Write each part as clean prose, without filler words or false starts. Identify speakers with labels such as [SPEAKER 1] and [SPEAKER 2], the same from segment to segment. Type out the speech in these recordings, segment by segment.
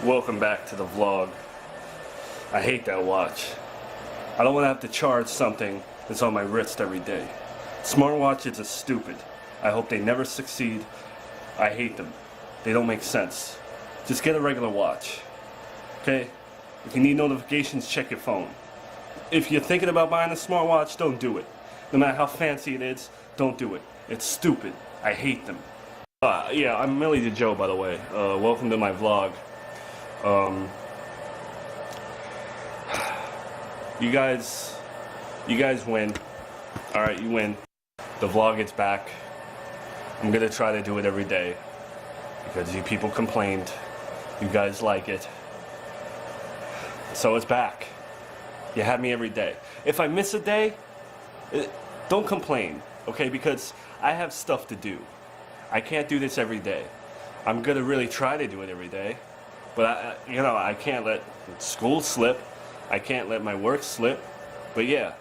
[SPEAKER 1] Welcome back to the vlog. I hate that watch. I don't want to have to charge something that's on my wrist every day. Smartwatches are stupid. I hope they never succeed. I hate them. They don't make sense. Just get a regular watch. Okay? If you need notifications, check your phone. If you're thinking about buying a smartwatch, don't do it. No matter how fancy it is, don't do it. It's stupid. I hate them. Yeah, I'm Millie the Joe, by the way. Welcome to my vlog. You guys win. Alright, you win. The vlog is back. I'm gonna try to do it every day because you people complained. You guys like it. So it's back. You have me every day. If I miss a day, don't complain, okay? Because I have stuff to do. I can't do this every day. I'm gonna really try to do it every day. But I can't let school slip. I can't let my work slip. But yeah,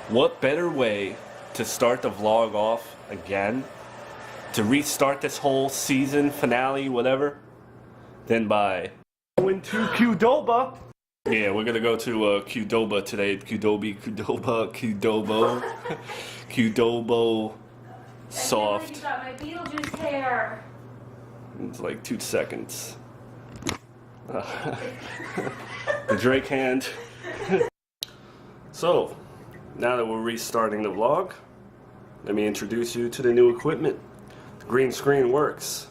[SPEAKER 1] what better way to start the vlog off again, to restart this whole season finale, whatever, than by going to Qdoba. Yeah, we're gonna go to Qdoba today. Qdobo soft.
[SPEAKER 2] You got my Beetlejuice hair.
[SPEAKER 1] It's like 2 seconds. The Drake hand. So, now that we're restarting the vlog, let me introduce you to the new equipment. The green screen works.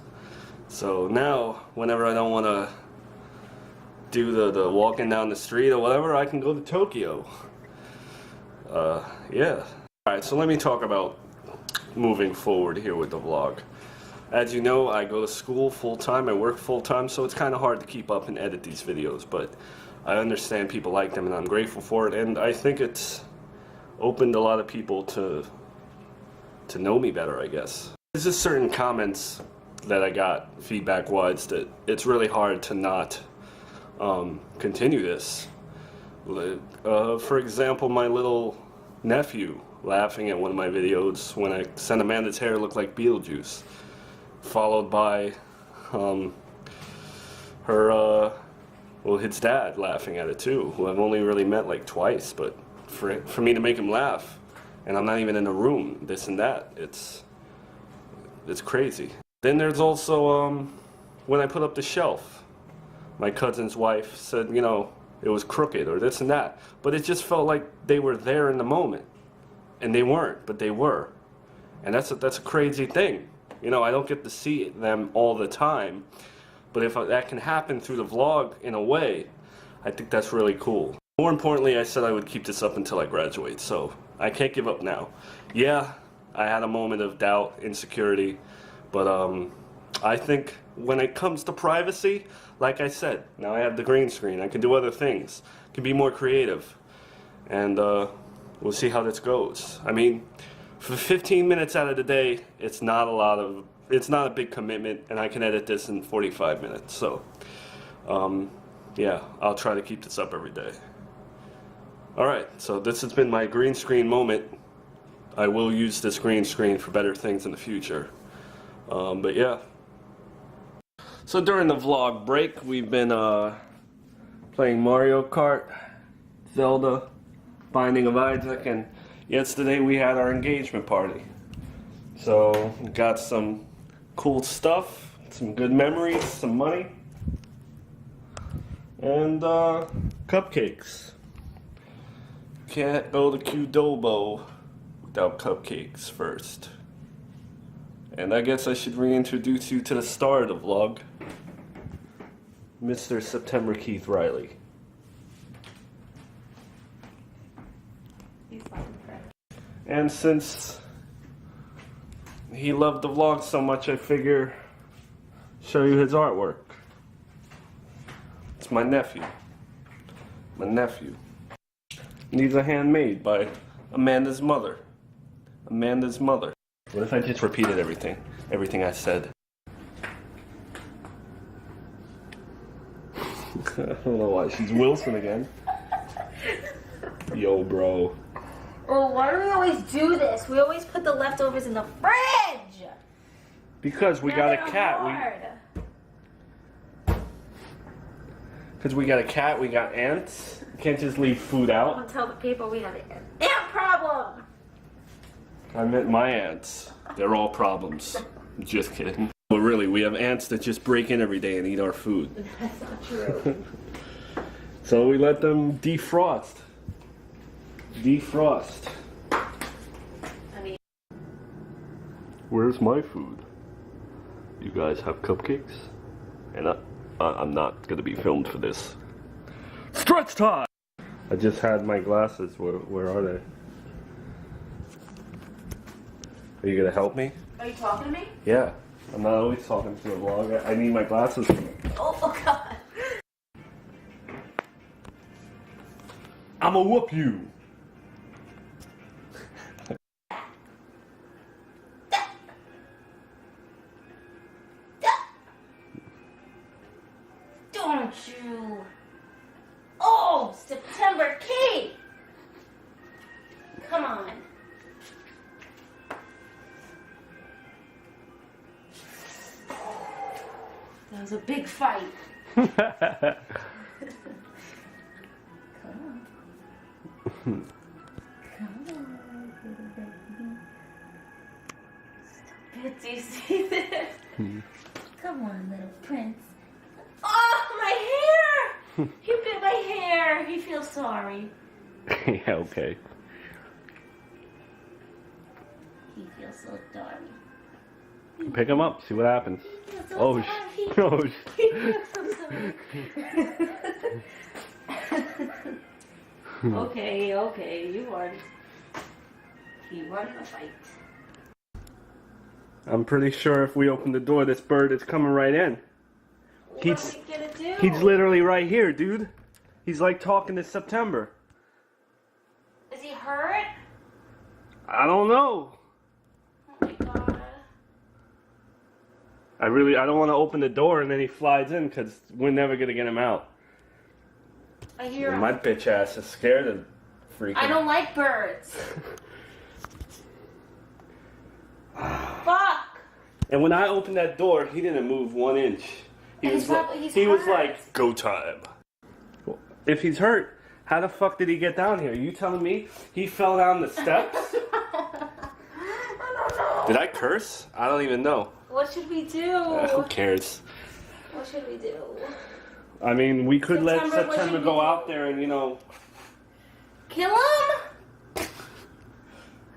[SPEAKER 1] So now, whenever I don't want to do the walking down the street or whatever, I can go to Tokyo. Yeah. Alright, so let me talk about moving forward here with the vlog. As you know, I go to school full-time, I work full-time, so it's kind of hard to keep up and edit these videos, but I understand people like them and I'm grateful for it, and I think it's opened a lot of people to know me better, I guess. There's just certain comments that I got feedback-wise that it's really hard to not continue this. For example, my little nephew laughing at one of my videos when I said Amanda's hair looked like Beetlejuice. Followed by his dad laughing at it too, who I've only really met like twice, but for me to make him laugh, and I'm not even in the room, this and that, it's crazy. Then there's also when I put up the shelf, my cousin's wife said, you know, it was crooked or this and that, but it just felt like they were there in the moment, and they weren't, but they were, and that's a crazy thing. You know, I don't get to see them all the time, but if that can happen through the vlog in a way, I think that's really cool. More importantly, I said I would keep this up until I graduate, so I can't give up now. Yeah, I had a moment of doubt, insecurity, but I think when it comes to privacy, like I said, now I have the green screen, I can do other things, I can be more creative, and we'll see how this goes. I mean, for 15 minutes out of the day, it's not a big commitment, and I can edit this in 45 minutes. So, yeah, I'll try to keep this up every day. Alright, so this has been my green screen moment. I will use this green screen for better things in the future. But yeah. So during the vlog break, we've been playing Mario Kart, Zelda, Binding of Isaac, and yesterday we had our engagement party. So, got some cool stuff, some good memories, some money, and cupcakes. Can't go to Qdobo without cupcakes first. And I guess I should reintroduce you to the star of the vlog, Mr. September Keith Riley. And since he loved the vlog so much, I figure show you his artwork. It's my nephew. My nephew. And these are handmade by Amanda's mother. Amanda's mother. What if I just repeated everything I said? I don't know why. She's Wilson again. Yo, bro.
[SPEAKER 2] Oh, why do we always do this? We always put the leftovers in the fridge.
[SPEAKER 1] Because we got a cat. Because we got a cat, we got ants. You can't just leave food
[SPEAKER 2] I'm
[SPEAKER 1] out.
[SPEAKER 2] gonna tell the people we have an ant problem.
[SPEAKER 1] I meant my ants. They're all problems. Just kidding. But really, we have ants that just break in every day and eat our food.
[SPEAKER 2] That's not true.
[SPEAKER 1] So we let them defrost. Defrost.
[SPEAKER 2] I mean,
[SPEAKER 1] Where's my food? You guys have cupcakes? And I'm not gonna be filmed for this. Stretch time! I just had my glasses. Where are they? Are you gonna help me?
[SPEAKER 2] are you talking to me?
[SPEAKER 1] Yeah. I'm not always talking to the vlog. I need my glasses.
[SPEAKER 2] Oh God.
[SPEAKER 1] I'ma whoop you.
[SPEAKER 2] Don't you? Oh, September cake. Come on. That was a big fight. Come on. Come on. Stop it. Do you see this? Come on, little prince. Oh, my hair! He bit my hair. He feels sorry.
[SPEAKER 1] Yeah, okay.
[SPEAKER 2] He feels so sorry.
[SPEAKER 1] Pick him up, see what happens.
[SPEAKER 2] He feels so
[SPEAKER 1] Oh,
[SPEAKER 2] sorry.
[SPEAKER 1] oh,
[SPEAKER 2] He feels so sorry. Okay, you won. He won the fight.
[SPEAKER 1] I'm pretty sure if we open the door, this bird is coming right in.
[SPEAKER 2] What
[SPEAKER 1] He's-
[SPEAKER 2] are we gonna do?
[SPEAKER 1] He's literally right here, dude. He's like talking to September.
[SPEAKER 2] Is he hurt?
[SPEAKER 1] I don't know.
[SPEAKER 2] Oh my God.
[SPEAKER 1] I don't want to open the door and then he flies in because we're never going to get him out.
[SPEAKER 2] I hear
[SPEAKER 1] And
[SPEAKER 2] him.
[SPEAKER 1] my bitch ass is scared of freaking.
[SPEAKER 2] I don't like birds. Fuck.
[SPEAKER 1] And when I opened that door, he didn't move 1 inch. He
[SPEAKER 2] And
[SPEAKER 1] was
[SPEAKER 2] he's
[SPEAKER 1] like,
[SPEAKER 2] probably- he's
[SPEAKER 1] he was
[SPEAKER 2] hurt.
[SPEAKER 1] like, go time. If he's hurt, how the fuck did he get down here? You telling me he fell down the steps?
[SPEAKER 2] I don't know.
[SPEAKER 1] Did I curse? I don't even know.
[SPEAKER 2] What should we do?
[SPEAKER 1] Who cares?
[SPEAKER 2] What should we do?
[SPEAKER 1] I mean, we could let
[SPEAKER 2] September, what
[SPEAKER 1] September
[SPEAKER 2] should
[SPEAKER 1] go
[SPEAKER 2] we do?
[SPEAKER 1] out there and, you know,
[SPEAKER 2] Kill him?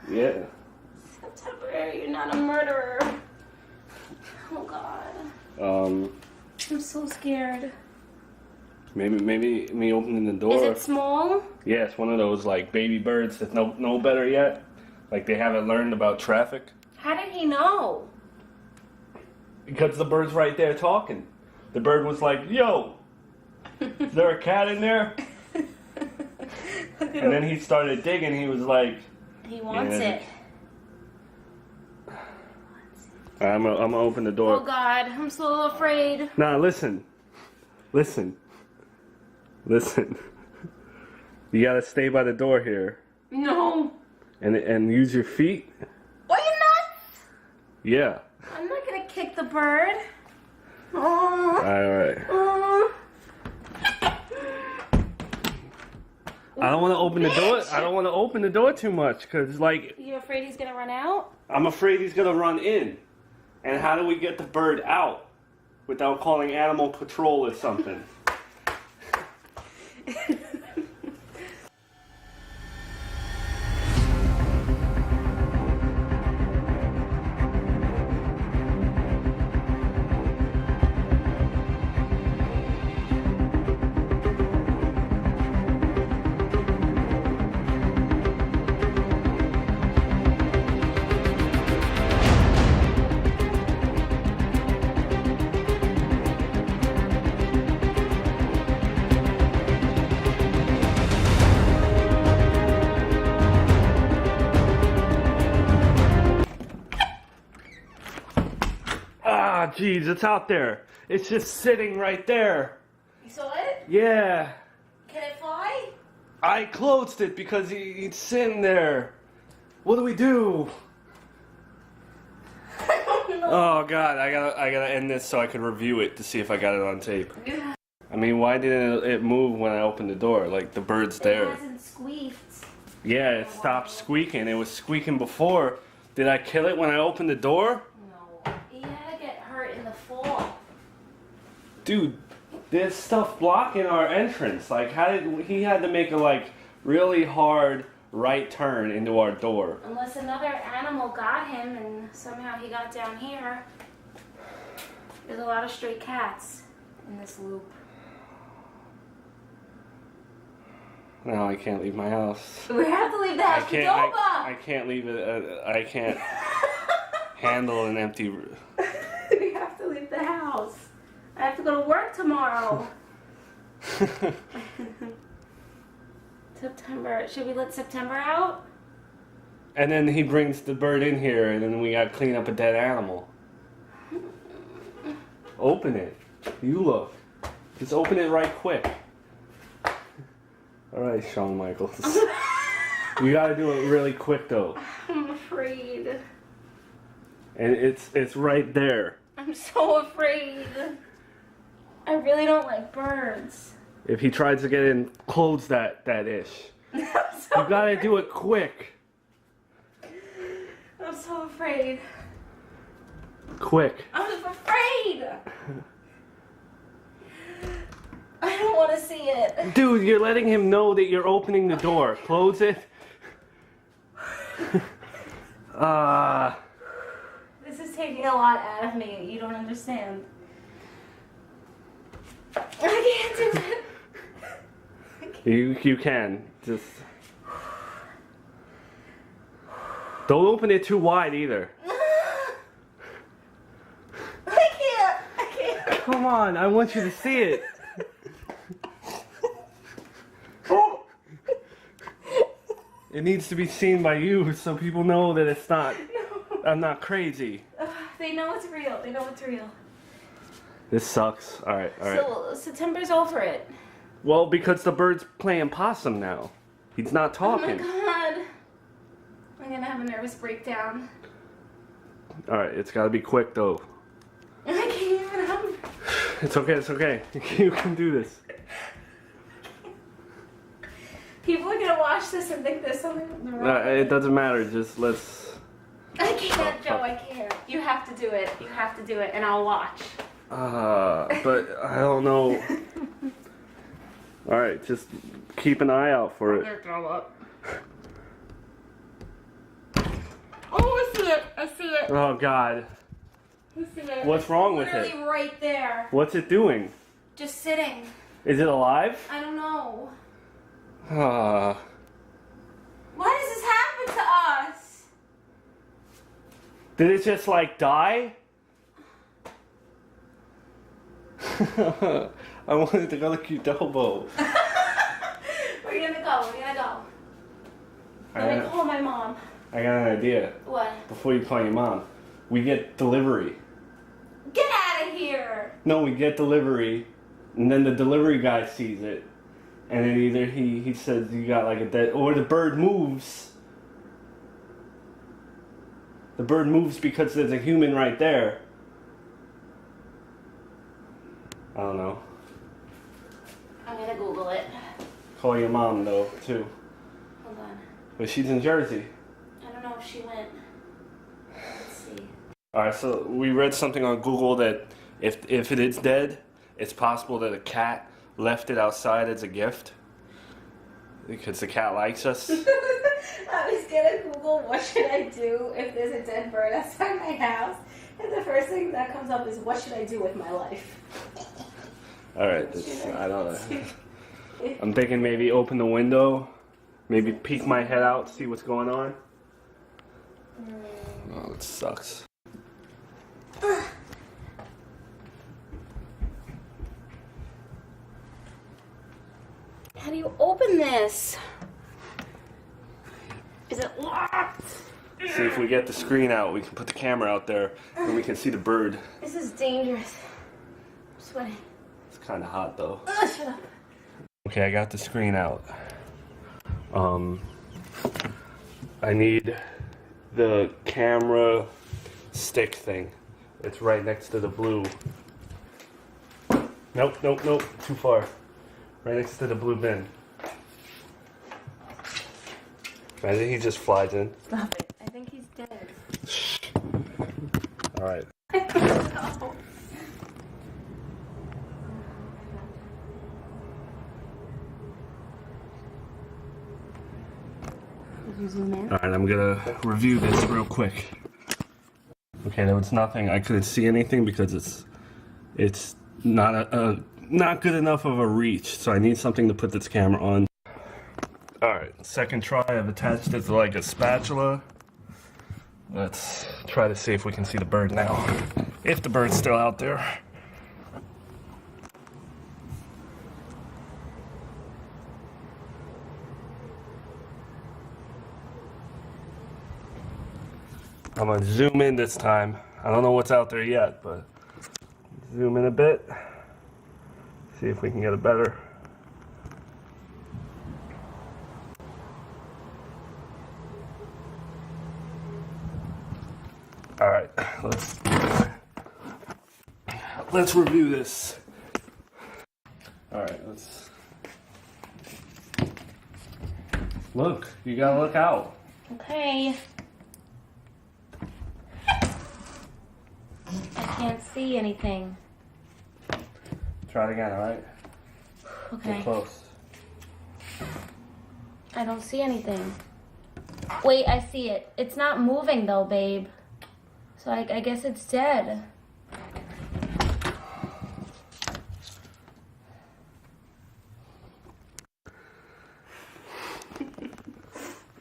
[SPEAKER 1] yeah.
[SPEAKER 2] September, you're not a murderer. Oh God. I'm so scared.
[SPEAKER 1] Maybe me opening the door.
[SPEAKER 2] Is it small?
[SPEAKER 1] Yeah, it's one of those like baby birds that know better yet. Like they haven't learned about traffic.
[SPEAKER 2] How did he know?
[SPEAKER 1] Because the bird's right there talking. The bird was like, yo, is there a cat in there? And then he started digging. He was like,
[SPEAKER 2] He wants
[SPEAKER 1] Yeah.
[SPEAKER 2] it.
[SPEAKER 1] I'm gonna open the door.
[SPEAKER 2] Oh God, I'm so afraid.
[SPEAKER 1] Nah, listen. You gotta stay by the door here.
[SPEAKER 2] No.
[SPEAKER 1] And use your feet.
[SPEAKER 2] Are you nuts?
[SPEAKER 1] Yeah.
[SPEAKER 2] I'm not gonna kick the bird. Oh.
[SPEAKER 1] Alright.
[SPEAKER 2] Oh.
[SPEAKER 1] I don't want to open the door. I don't want to open the door too much because, like,
[SPEAKER 2] You afraid he's gonna run out?
[SPEAKER 1] I'm afraid he's gonna run in. And how do we get the bird out without calling animal patrol or something? Ah, jeez, it's out there. It's just sitting right there.
[SPEAKER 2] You saw it?
[SPEAKER 1] Yeah.
[SPEAKER 2] Can it fly?
[SPEAKER 1] I closed it because he's sitting there. What do we do?
[SPEAKER 2] I don't know.
[SPEAKER 1] Oh God, I gotta end this so I can review it to see if I got it on tape. I mean, why didn't it move when I opened the door? Like, the bird's there.
[SPEAKER 2] It hasn't squeaked.
[SPEAKER 1] Yeah, it stopped squeaking. It was squeaking before. Did I kill it when I opened the door?
[SPEAKER 2] No. He had to get hurt in the fall.
[SPEAKER 1] Dude, there's stuff blocking our entrance. Like, he had to make a, like, really hard right turn into our door.
[SPEAKER 2] Unless another animal got him and somehow he got down here. There's a lot of stray cats in this loop.
[SPEAKER 1] No, I can't leave my house.
[SPEAKER 2] We have to leave the house.
[SPEAKER 1] I can't leave it. I can't handle an empty.
[SPEAKER 2] We have to leave the house. I have to go to work tomorrow. September. Should we let September out?
[SPEAKER 1] And then he brings the bird in here, and then we gotta clean up a dead animal. Open it. You look. Just open it right quick. All right, Shawn Michaels. You gotta do it really quick though.
[SPEAKER 2] I'm afraid.
[SPEAKER 1] And it's right there.
[SPEAKER 2] I'm so afraid. I really don't like birds.
[SPEAKER 1] If he tries to get in, close that ish. You gotta do it quick.
[SPEAKER 2] I'm so afraid.
[SPEAKER 1] Quick.
[SPEAKER 2] I'm afraid. I don't want to see it.
[SPEAKER 1] Dude, you're letting him know that you're opening the door. Close it.
[SPEAKER 2] This is taking a lot out of me. You don't understand. I can't do it.
[SPEAKER 1] You can. Just don't open it too wide either.
[SPEAKER 2] I can't.
[SPEAKER 1] Come on, I want you to see it. It needs to be seen by you so people know that it's not. No. I'm not crazy.
[SPEAKER 2] They know it's real. They know it's real.
[SPEAKER 1] This sucks. All right.
[SPEAKER 2] So September's over it.
[SPEAKER 1] Well, because the bird's playing possum now. He's not talking.
[SPEAKER 2] Oh my god. I'm gonna have a nervous breakdown.
[SPEAKER 1] All right, it's gotta be quick though.
[SPEAKER 2] I can't even help it.
[SPEAKER 1] It's okay. It's okay. You can do this.
[SPEAKER 2] People are gonna watch this and think there's something wrong.
[SPEAKER 1] It doesn't matter. Just let's.
[SPEAKER 2] I can't, Joe. I can't. You have to do it. You have to do it, and I'll watch.
[SPEAKER 1] But I don't know. All right, just keep an eye out for
[SPEAKER 2] I'm
[SPEAKER 1] it.
[SPEAKER 2] gonna throw up. Oh, I see it. I see it.
[SPEAKER 1] Oh God.
[SPEAKER 2] I see it.
[SPEAKER 1] What's wrong with
[SPEAKER 2] Literally
[SPEAKER 1] it?
[SPEAKER 2] right there.
[SPEAKER 1] What's it doing?
[SPEAKER 2] Just sitting.
[SPEAKER 1] Is it alive?
[SPEAKER 2] I don't know.
[SPEAKER 1] Ah.
[SPEAKER 2] Why does this happen to us?
[SPEAKER 1] Did it just like die? I wanted to go to Qdobo.
[SPEAKER 2] We're gonna go. We're gonna go. Let me call my mom.
[SPEAKER 1] I got an idea.
[SPEAKER 2] What?
[SPEAKER 1] Before you call your mom, we get delivery.
[SPEAKER 2] Get out of here!
[SPEAKER 1] No, we get delivery, and then the delivery guy sees it, and then either he says you got like a dead, or the bird moves. The bird moves because there's a human right there. I don't know.
[SPEAKER 2] I'm gonna Google it.
[SPEAKER 1] Call your mom though too.
[SPEAKER 2] Hold on.
[SPEAKER 1] But she's in Jersey.
[SPEAKER 2] I don't know if she went. Let's see.
[SPEAKER 1] Alright, so we read something on Google that if it is dead, it's possible that a cat left it outside as a gift. Because the cat likes us.
[SPEAKER 2] I was gonna Google what should I do if there's a dead bird outside my house, and the first thing that comes up is what should I do with my life?
[SPEAKER 1] Alright, I don't know. I'm thinking maybe open the window, maybe peek my head out, see what's going on. Oh, it sucks.
[SPEAKER 2] How do you open this? Is it locked?
[SPEAKER 1] See if we get the screen out, we can put the camera out there and we can see the bird.
[SPEAKER 2] This is dangerous. I'm sweating.
[SPEAKER 1] It's kind of hot though.
[SPEAKER 2] Shut up.
[SPEAKER 1] Okay, I got the screen out. I need the camera stick thing. It's right next to the blue. Nope, nope, nope. Too far. Right next to the blue bin. Imagine he just flies in.
[SPEAKER 2] Stop it. I think he's dead.
[SPEAKER 1] Alright.
[SPEAKER 2] I don't know. Did you zoom in?
[SPEAKER 1] Alright, I'm gonna review this real quick. Okay, there was nothing. I couldn't see anything because it's not not good enough of a reach, so I need something to put this camera on. Alright, second try. I've attached it to like a spatula. Let's try to see if we can see the bird now. If the bird's still out there. I'm gonna zoom in this time. I don't know what's out there yet, but zoom in a bit. See if we can get it better. All right, let's review this. All right, let's look. You gotta look out.
[SPEAKER 2] Okay. I can't see anything.
[SPEAKER 1] Try it again, all right?
[SPEAKER 2] Okay.
[SPEAKER 1] Get close.
[SPEAKER 2] I don't see anything. Wait, I see it. It's not moving though, babe. So I guess it's dead.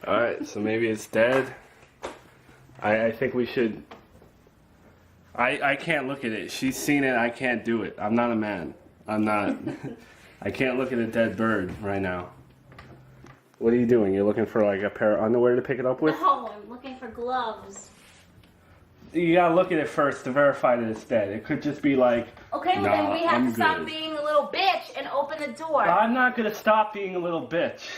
[SPEAKER 1] All right, so maybe it's dead. I think we should. I can't look at it. She's seen it. I can't do it. I'm not a man. I'm not. I can't look at a dead bird right now. What are you doing? You're looking for like a pair of underwear to pick it up with?
[SPEAKER 2] No, I'm looking for gloves.
[SPEAKER 1] You gotta look at it first to verify that it's dead. It could just be like.
[SPEAKER 2] Okay, well
[SPEAKER 1] nah,
[SPEAKER 2] then we have
[SPEAKER 1] I'm
[SPEAKER 2] to stop
[SPEAKER 1] good.
[SPEAKER 2] being a little bitch and open the door.
[SPEAKER 1] I'm not gonna stop being a little bitch.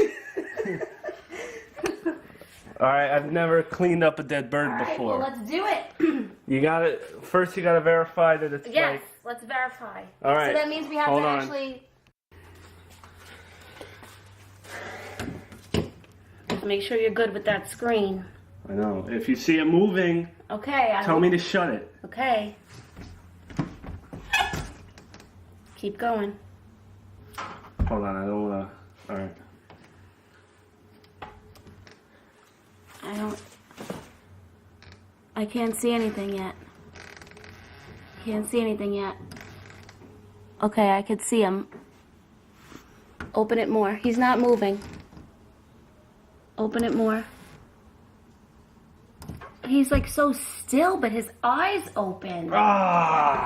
[SPEAKER 1] All right, I've never cleaned up a dead bird
[SPEAKER 2] All right,
[SPEAKER 1] before.
[SPEAKER 2] well, let's do it.
[SPEAKER 1] You gotta first. You gotta verify that it's
[SPEAKER 2] Yes,
[SPEAKER 1] like.
[SPEAKER 2] let's verify.
[SPEAKER 1] All right.
[SPEAKER 2] So that means we have
[SPEAKER 1] Hold
[SPEAKER 2] to
[SPEAKER 1] on.
[SPEAKER 2] actually make sure you're good with that screen.
[SPEAKER 1] I know. If you see it moving,
[SPEAKER 2] Okay.
[SPEAKER 1] tell me to shut it.
[SPEAKER 2] Okay. Keep going.
[SPEAKER 1] Hold on, I don't wanna. All right.
[SPEAKER 2] I can't see anything yet. Can't see anything yet. Okay, I could see him. Open it more. He's not moving. Open it more. He's like so still, but his eyes open.
[SPEAKER 1] Ah!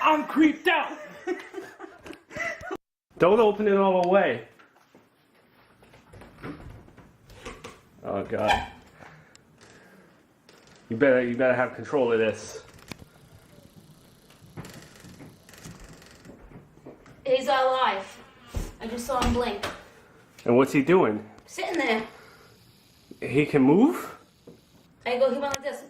[SPEAKER 1] I'm creeped out. Don't open it all the way. Oh God. You better have control of this.
[SPEAKER 2] He's alive. I just saw him blink.
[SPEAKER 1] And what's he doing?
[SPEAKER 2] Sitting there.
[SPEAKER 1] He can move?
[SPEAKER 2] He went like this.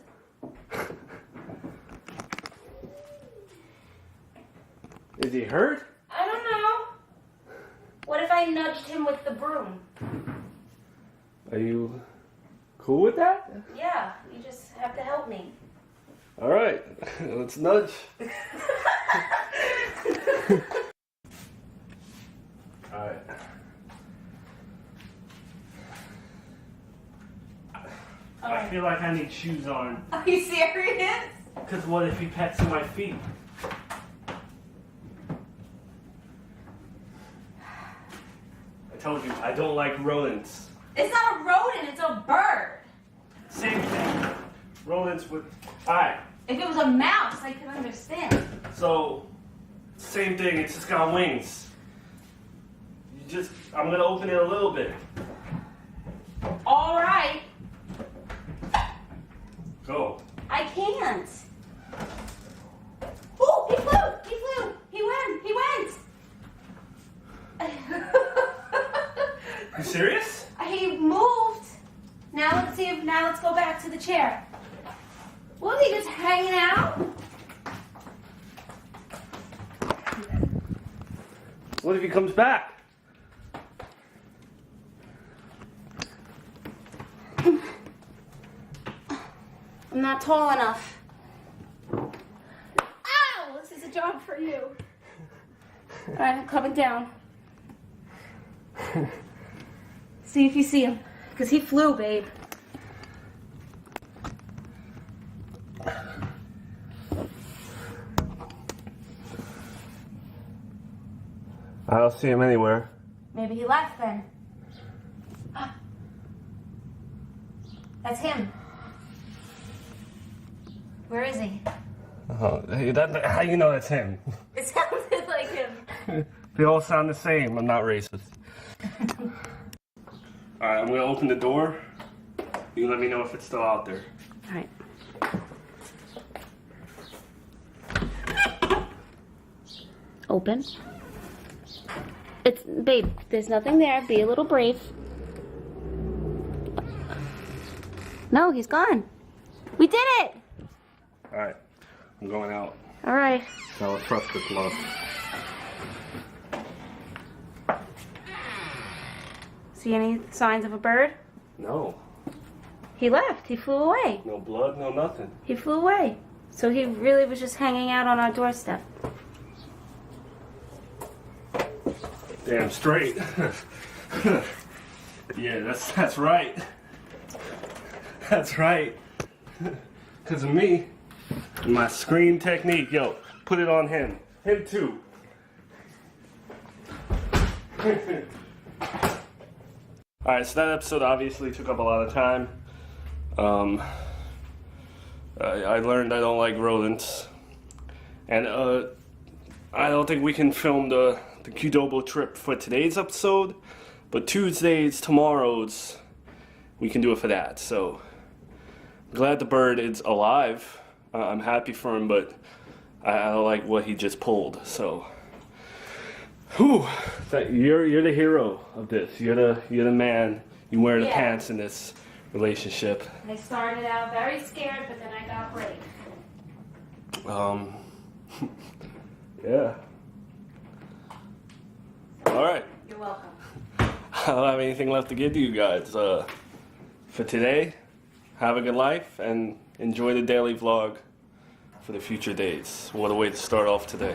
[SPEAKER 1] Is he hurt?
[SPEAKER 2] I don't know. What if I nudged him with the broom?
[SPEAKER 1] Are you cool with that?
[SPEAKER 2] Yeah, you just have to help me.
[SPEAKER 1] All right, let's nudge. All right. I feel like I need shoes on.
[SPEAKER 2] Are you serious?
[SPEAKER 1] Because what if he pets in my feet? I told you, I don't like rodents.
[SPEAKER 2] It's not a rodent, it's a bird.
[SPEAKER 1] Same thing. Rodents would. Alright,
[SPEAKER 2] If it was a mouse, I could understand.
[SPEAKER 1] so, same thing, it's just got wings. I'm gonna open it a little bit.
[SPEAKER 2] All right.
[SPEAKER 1] Go.
[SPEAKER 2] I can't. Oh, he flew! He flew! He went! He went!
[SPEAKER 1] You serious?
[SPEAKER 2] He moved. Now let's go back to the chair. Was he just hanging out?
[SPEAKER 1] What if he comes back?
[SPEAKER 2] I'm not tall enough. Ow! This is a job for you. Alright, I'm coming down. See if you see him. Because he flew, babe.
[SPEAKER 1] I don't see him anywhere.
[SPEAKER 2] Maybe he left then. That's him. Where is he?
[SPEAKER 1] Oh, hey, how you know that's him?
[SPEAKER 2] It sounded like him.
[SPEAKER 1] They all sound the same. I'm not racist. Alright, I'm gonna open the door. You let me know if it's still out there.
[SPEAKER 2] Alright. Open. Babe, there's nothing there. Be a little brave. No, he's gone. We did it!
[SPEAKER 1] Alright, I'm going out.
[SPEAKER 2] Alright.
[SPEAKER 1] Now let's trust this love.
[SPEAKER 2] See any signs of a bird?
[SPEAKER 1] No.
[SPEAKER 2] He left. He flew away.
[SPEAKER 1] No blood, no nothing.
[SPEAKER 2] He flew away. So he really was just hanging out on our doorstep.
[SPEAKER 1] Damn straight. Yeah, that's right. That's right. Because of me. My screen technique. Yo, put it on him. Him too. Alright, so that episode obviously took up a lot of time. I learned I don't like rodents. And I don't think we can film the Qdobo trip for today's episode. But Tuesdays, tomorrows, we can do it for that. So, I'm glad the bird is alive. I'm happy for him, but I don't like what he just pulled. So, whew, you're the hero of this. You're the man. You wear the pants in this relationship.
[SPEAKER 2] I started out very scared, but then I got brave.
[SPEAKER 1] Yeah. All right.
[SPEAKER 2] You're welcome.
[SPEAKER 1] I don't have anything left to give to you guys. For today, have a good life and enjoy the daily vlog for the future days. What a way to start off today.